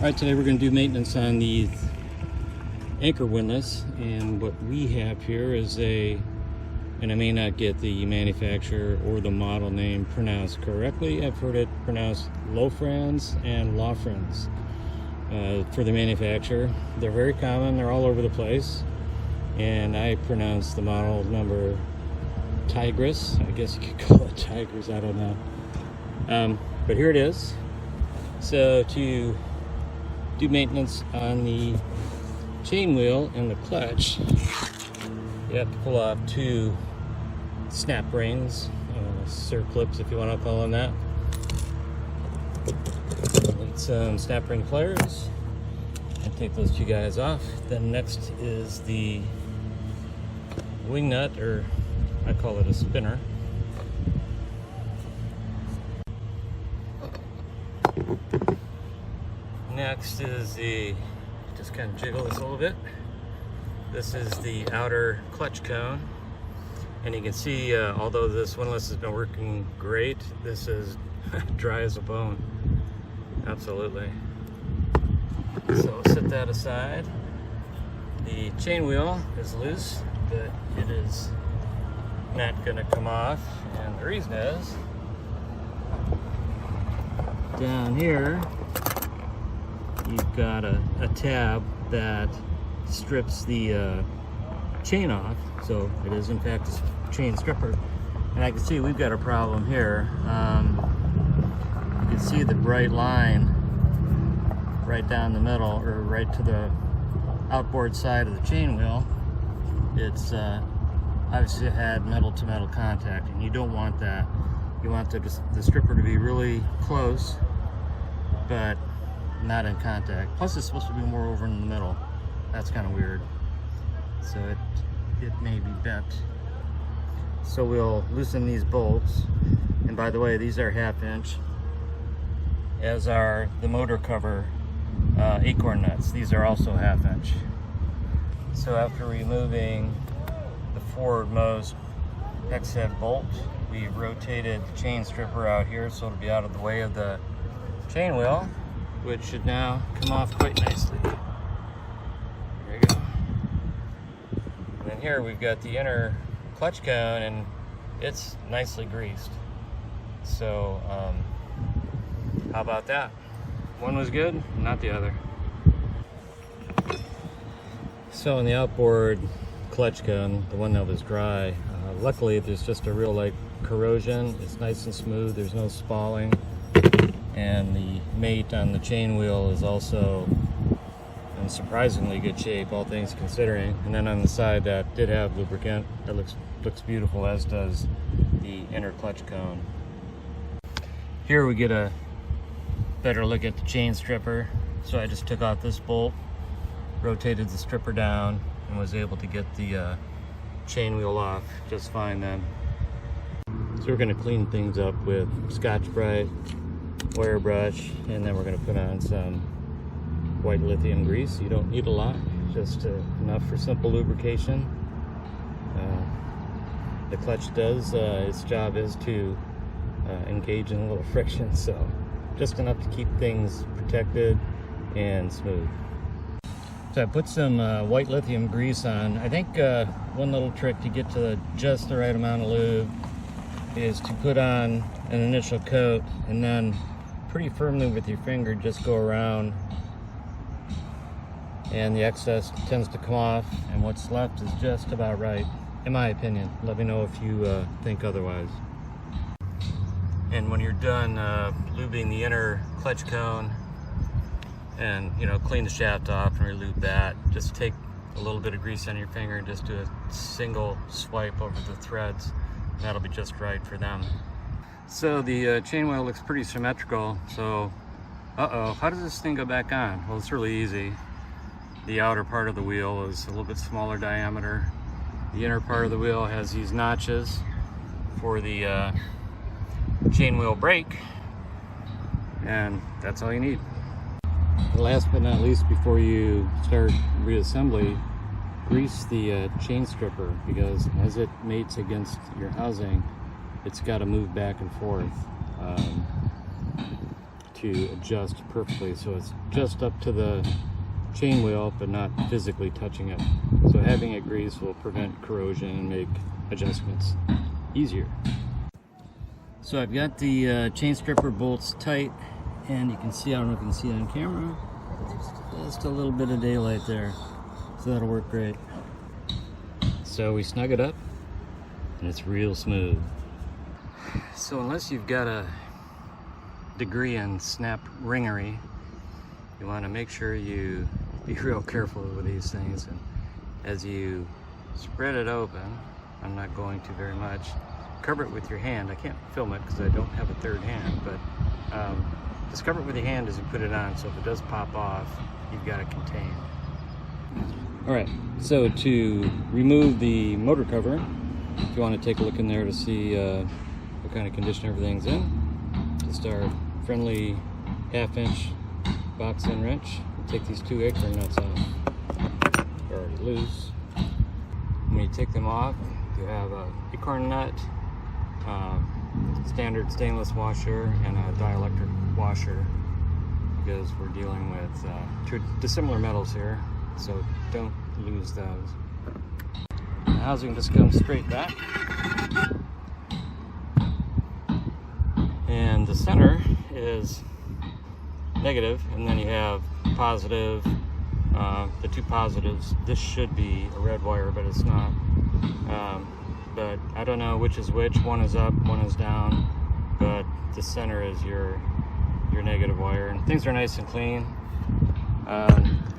Alright, today we're going to do maintenance on the anchor windlass, and what we have here is and I may not get the manufacturer or the model name pronounced correctly. I've heard it pronounced Lofrans and Lofrans for the manufacturer. They're very common, they're all over the place, and I pronounce the model number Tigres. I guess you could call it Tigers, I don't know. But here it is. So to do maintenance on the chain wheel and the clutch, you have to pull off two snap rings, circlips if you want to call them that. Need some snap ring pliers and take those two guys off. Then next is the wing nut, or I call it a spinner. Next is just kind of jiggle this a little bit. This is the outer clutch cone, and you can see although this windlass has been working great, this is dry as a bone. Absolutely. So set that aside. The chain wheel is loose, but it is not going to come off, and the reason is down here you've got a tab that strips the chain off, so it is in fact a chain stripper. And I can see we've got a problem here. You can see the bright line right down the middle, or right to the outboard side of the chain wheel. It's obviously had metal to metal contact, and you don't want that. You want the stripper to be really close but not in contact. Plus it's supposed to be more over in the middle. That's kind of weird. So it may be bent. So we'll loosen these bolts. And by the way, these are 1/2 inch, as are the motor cover acorn nuts. These are also 1/2 inch. So after removing the forwardmost hex head bolt, we rotated the chain stripper out here so it'll be out of the way of the chain wheel, which should now come off quite nicely. There you go. And then here we've got the inner clutch cone, and it's nicely greased. So how about that? One was good, not the other. So in the outboard clutch cone, the one that was dry, luckily there's just a real light corrosion. It's nice and smooth, there's no spalling. And the mate on the chain wheel is also in surprisingly good shape, all things considering. And then on the side that did have lubricant, that looks beautiful, as does the inner clutch cone. Here we get a better look at the chain stripper. So I just took out this bolt, rotated the stripper down, and was able to get the chain wheel off just fine then. So we're going to clean things up with Scotch-Brite, wire brush, and then we're going to put on some white lithium grease. You don't need a lot, just enough for simple lubrication. The clutch does, its job is to engage in a little friction, so just enough to keep things protected and smooth. So I put some white lithium grease on. I think one little trick to get to just the right amount of lube is to put on an initial coat and then pretty firmly with your finger just go around, and the excess tends to come off, and what's left is just about right, in my opinion. Let me know if you think otherwise. And when you're done lubing the inner clutch cone and clean the shaft off and relube that, just take a little bit of grease on your finger and just do a single swipe over the threads. That'll be just right for them. So the chain wheel looks pretty symmetrical. So, how does this thing go back on? Well, it's really easy. The outer part of the wheel is a little bit smaller diameter. The inner part of the wheel has these notches for the chain wheel brake, and that's all you need. Last but not least, before you start reassembly, grease the chain stripper, because as it mates against your housing, it's got to move back and forth. to adjust perfectly, so it's just up to the chain wheel but not physically touching it. So having it greased will prevent corrosion and make adjustments easier. So I've got the chain stripper bolts tight, and you can see, I don't know if you can see it on camera, just a little bit of daylight there, so that'll work great. So we snug it up and it's real smooth. So unless you've got a degree in snap ringery, you want to make sure you be real careful with these things, and as you spread it open, I'm not going to very much, cover it with your hand. I can't film it because I don't have a third hand, but just cover it with your hand as you put it on, so if it does pop off, you've got it contained. Alright, so to remove the motor cover, if you want to take a look in there to see what kind of condition everything's in, just our friendly 1/2-inch box end wrench. Take these 2 acorn nuts off. They're already loose. When you take them off, you have a acorn nut, standard stainless washer, and a dielectric washer, because we're dealing with two dissimilar metals here, so don't lose those. The housing just comes straight back, and the center is negative, and then you have positive. The 2 positives, this should be a red wire, but it's not. But I don't know which is which. One is up, one is down, but the center is your negative wire, and things are nice and clean.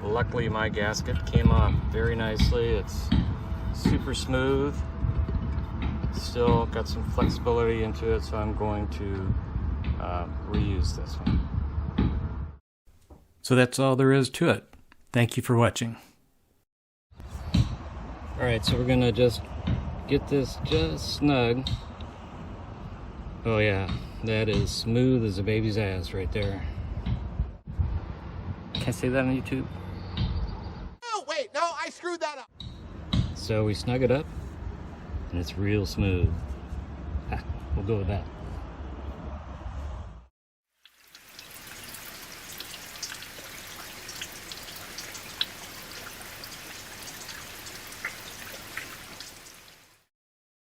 Luckily my gasket came off very nicely. It's super smooth, still got some flexibility into it, so I'm going to reuse this one. So that's all there is to it. Thank you for watching. Alright, so we're gonna just get this just snug. Oh yeah, that is smooth as a baby's ass right there. Can I say that on YouTube? Oh wait, no, I screwed that up. So we snug it up and it's real smooth. We'll go with that.